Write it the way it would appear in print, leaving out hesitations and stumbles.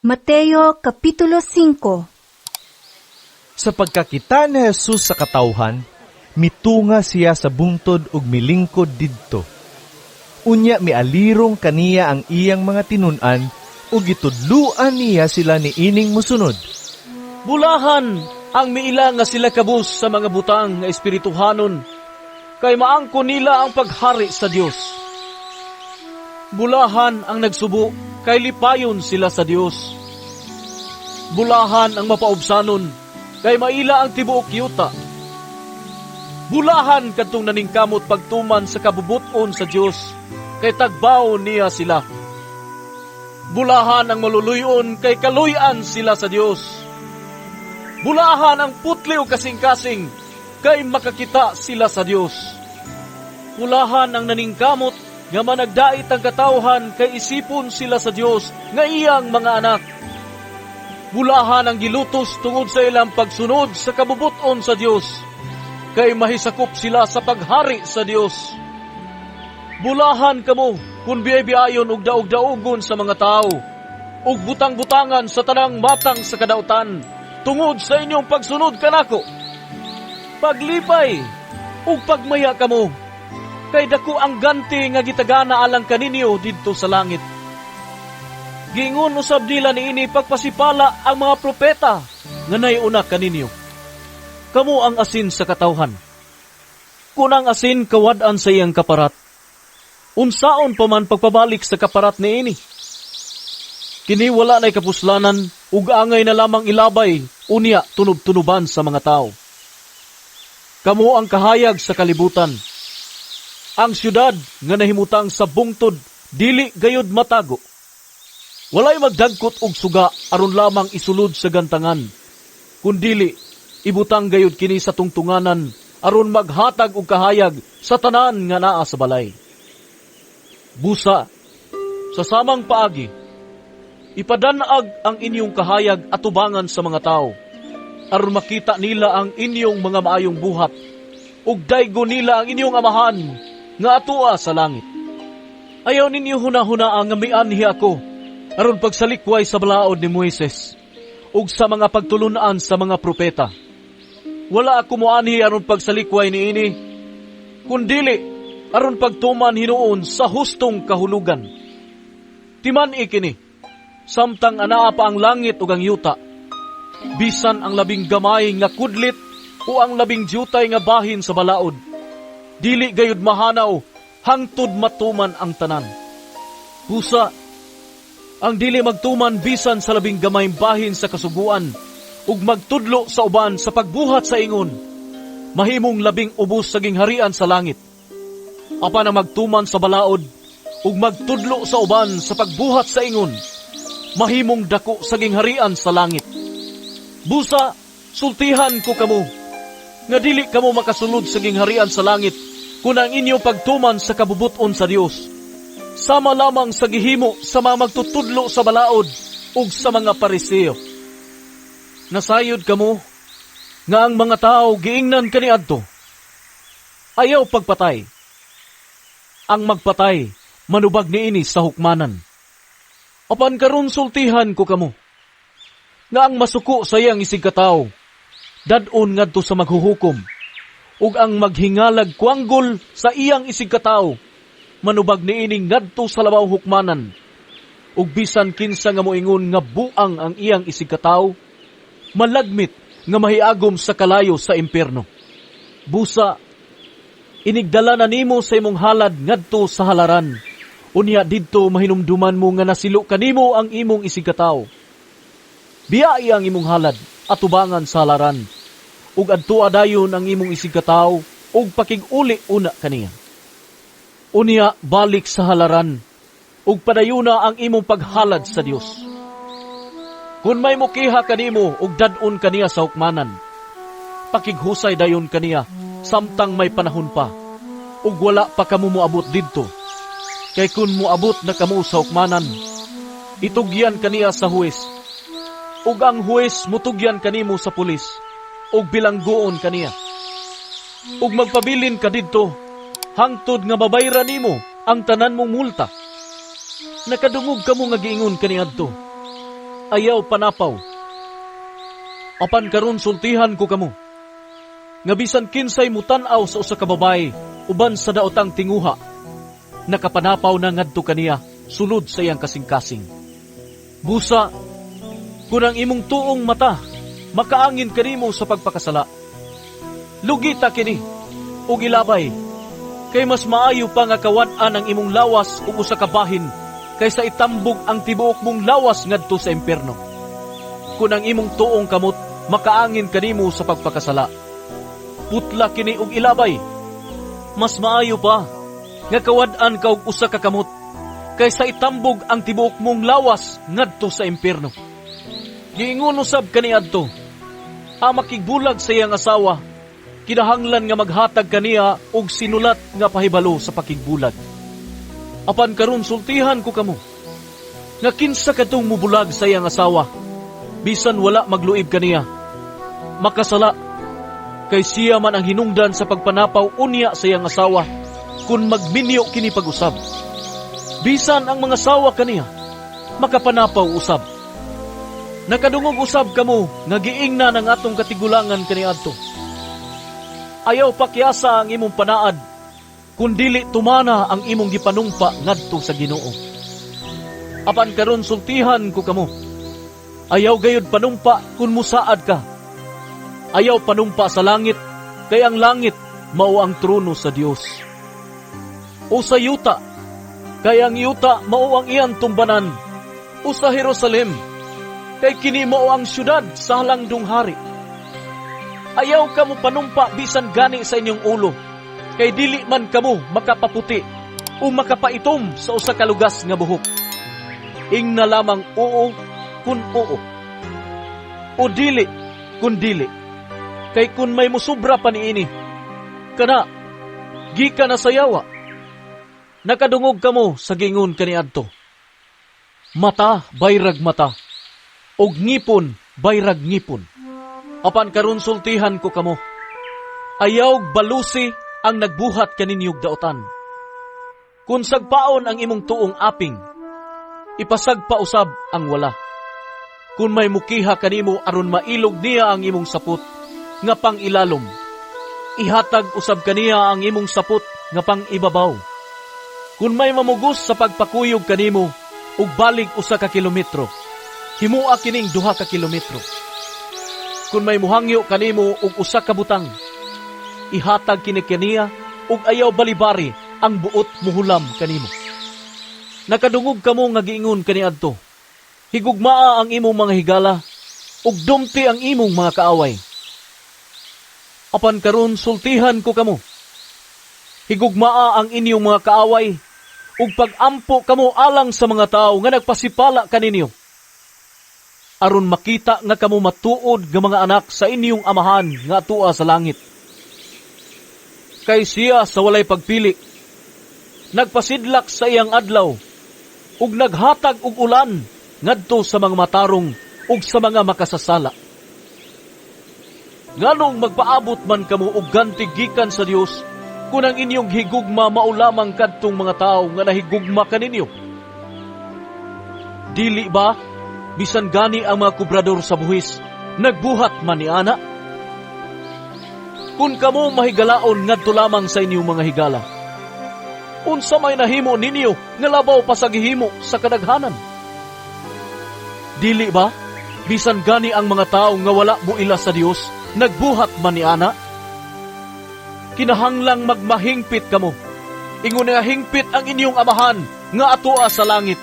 Mateo Kapitulo 5. Sa pagkakita ni Jesus sa katawhan, mitunga siya sa bungtod ug milingkod didto. Unya mialirong kaniya ang iyang mga tinun-an ug gitudluan niya sila ni ining mosunod. Bulahan ang miila nga sila kabus sa mga butang nga espirituhanon, kay maangko nila ang paghari sa Dios. Bulahan ang nagsubo, kay lipayon sila sa Dios. Bulahan ang mapaubsanon, kay maila ang tibuok yuta. Bulahan kadtong naningkamot pagtuman sa kabubuton sa Dios, kay tagbaw niya sila. Bulahan ang maluluyon, kay kaluyan sila sa Dios. Bulahan ang putli o kasing-kasing, kay makakita sila sa Dios. Bulahan ang naningkamot, nga managdait ang katawhan, kay isipon sila sa Dios, nga iyang mga anak. Bulahan ang gilutos tungod sa ilang pagsunod sa kabubuton sa Dios, kay mahisakop sila sa paghari sa Dios. Bulahan kamo, kung biyay-biyayon og daog-daogon sa mga tao, ug butang-butangan sa tanang matang sa kadautan, tungod sa inyong pagsunod kanako. Paglipay ug pagmaya kamo, kay dako ang ganti nga gitagana alang kaninyo didto sa langit. Gingon usab nila niini pagpasipala ang mga propeta nga naiuna kaninyo. Kamo ang asin sa katawhan. Kung ang asin kawad-an sa iyang kaparat, unsaon pa man pagpabalik sa kaparat niini? Kini wala na'y kapuslanan, ug angay na lamang ilabay, unya tunob-tunuban sa mga tao. Kamo ang kahayag sa kalibutan. Ang syudad nga nahimutang sa bungtod, dili gayud matago. Walay magdagkot og suga aron lamang isulod sa gantangan, kundili ibutang gayud kini sa tungtunganan aron maghatag og kahayag sa tanan nga naa sa balay. Busa, sa samang paagi, ipadanag ang inyong kahayag atubangan sa mga tao, aron makita nila ang inyong mga maayong buhat, ug daygo nila ang inyong amahan nga atua sa langit. Ayaw ninyo hunahunaa nga mianhi ako, aron pagsalikway sa balaod ni Moises, ug sa mga pagtulunan sa mga propeta. Wala ako moanhi aron pagsalikway niini, kundili aron pagtuman hinuon sa hustong kahulugan. Timan ikini, samtang anaa pa ang langit ug ang yuta, bisan ang labing gamay nga kudlit o ang labing jutay nga bahin sa balaod, dili gayud mahanaw hangtod matuman ang tanan. Pusa, ang dili magtuman bisan sa labing gamayng bahin sa kasuguan, ug magtudlo sa uban sa pagbuhat sa ingon, mahimong labing ubos sa gingharian sa langit. Apan ang magtuman sa balaod, ug magtudlo sa uban sa pagbuhat sa ingon, mahimong dako sa gingharian sa langit. Busa, sultihan ko kamo, nga dili kamo makasulod sa gingharian sa langit, kung ang inyong pagtuman sa kabubuton sa Dios, sama lamang sa gihimo sa mga magtutudlo sa balaod ug sa mga pariseo. Nasayod kamo nga ang mga tao giingnan kaniadto. Ayaw pagpatay. Ang magpatay manubag niini sa hukmanan. Apan karon sultihan ko kamo nga ang masuko sa iyang isig katawo dadon ngadto sa maghuhukom, ug ang maghingalag kuanggol sa iyang isig katawo manubag niining ngadto sa labaw hukmanan, ug bisan kinsa nga moingon nga buang ang iyang isig katawo, malagmit nga mahiagom sa kalayo sa impierno. Busa, inigdala na nimo sa imong halad ngadto sa halaran, unya didto mahinumduman mo nga nasilo kanimo ang imong isig katawo. Biyai ang imong halad atubangan sa halaran, ug adto adayon ang imong isig katawo ug pakig-uli una kaniya. Unya balik sa halaran, ug padayuna ang imong paghalad sa Dios. Kung may mukiha kanimo ug dadon kaniya sa hukmanan, pakighusay dayon kaniya samtang may panahon pa, ug wala pa kamo moabot didto. Kay kun moabot na kamo sa hukmanan, itugyan kaniya sa huwes, ug ang huwes mutugyan kanimo sa pulis, ug bilanggoon kaniya. Ug magpabilin ka didto, hangtod nga mabayran nimo ang tanan mong multa. Nakadungog kamo nga giingon kaniadto, ayaw panapaw. Apan karon sultihan ko kamo. Nga bisan kinsay mutanaw sa usa ka babae uban sa daotang tinguha, nakapanapaw na ngadto kaniya sulod sa iyang kasing-kasing. Busa, kung ang imong tuong mata makaangin kanimo sa pagpakasala, lugita kini ug ilabay, kay mas maayo pa nga kawad-an ang imong lawas ug usa ka bahin kaysa itambog ang tibuok mong lawas ngadto sa impierno. Kung ang imong tuong kamot makaangin kanimo sa pagpakasala, putla kini ug ilabay, mas maayo pa nga kawad-an ka og usa ka kamot kaysa itambog ang tibuok mong lawas ngadto sa impierno. Giingon usab kaniadto, makigbulag sa iyang asawa, kinahanglan nga maghatag kaniya og sinulat nga pahibalo sa pakigbulag. Apan karon sultihan ko kamo, nga kinsa kadtong mubulag sa iyang asawa, bisan wala magluib kaniya, makasala, kay siya man ang hinungdan sa pagpanapaw unya sa iyang asawa, kung magminyo kini pag-usab. Bisan ang mga asawa kaniya, makapanapaw usab. Nakadungog usab kamo nga giingna ng atong katigulangan kaniadto. Ayaw pakyasa ang imong panaad, kun dili tumana ang imong gipanungpa ngadto sa Ginoo. Apan karon sultihan ko kamo, ayaw gayud panumpa kun musaad ka. Ayaw panumpa sa langit, kay ang langit mao ang trono sa Dios. O sa yuta, kay ang yuta mao ang iyang tumbanan. O sa Jerusalem, kay kini mao ang syudad sa halangdong hari. Ayaw kamo panumpa bisan gani sa inyong ulo, kay dili man kamo makapaputi o makapaitom sa usa ka lugas nga buhok. Ingna lamang oo kun oo, o dili kun dili. Kay kun may musubra pa niini, kana gikan na sayawa. Nakadungog kamo sa gingon kaniadto, mata bayrag mata, og ngipon bayrag ngipon. Apan karon sultihan ko kamo, ayaw balusi ang nagbuhat kaninyog daotan. Kung sagpaon ang imong tuong aping, ipasagpa usab ang wala. Kung may mukiha kanimo aron mailog niya ang imong sapot nga pang ilalom, ihatag usab kaniya ang imong sapot nga pang ibabaw. Kung may mamugos sa pagpakuyog kanimo ug balig usa ka kilometro, himua kining 2 ka kilometro. Kung may muhangyo kanimo og usa ka butang, ihatag kini kaniya ug ayaw balibari ang buot muhulam kanimo. Nakadungog kamo nga giingon kaniadto, higugmaa ang imong mga higala ug dumti ang imong mga kaaway. Apan karon sultihan ko kamo, higugmaa ang inyong mga kaaway ug pag-ampo kamo alang sa mga tao nga nagpasipala kaninyo, aron makita nga kamo matuod nga mga anak sa inyong amahan nga atua sa langit. Kay siya sa walay pagpili, nagpasidlak sa iyang adlaw ug naghatag og ulan ngadto sa mga matarong ug sa mga makasasala. Nganong magpaabot man kamo og ganti gikan sa Dios kung ang inyong higugma maulamang kadtong mga tao nga nahigugma kaninyo? Dili ba bisan gani ang mga kubrador sa buhis nagbuhat man ni ana? Kung kamo mahigalaon ngadto lamang sa inyong mga higala, unsa may nahimo ninyo nga labaw pa sa gihimo sa kadaghanan? Dili ba bisan gani ang mga tao nga wala buila sa Dios nagbuhat man ni ana? Kinahanglang magmahingpit kamo, ingon nga hingpit ang inyong amahan nga atua sa langit.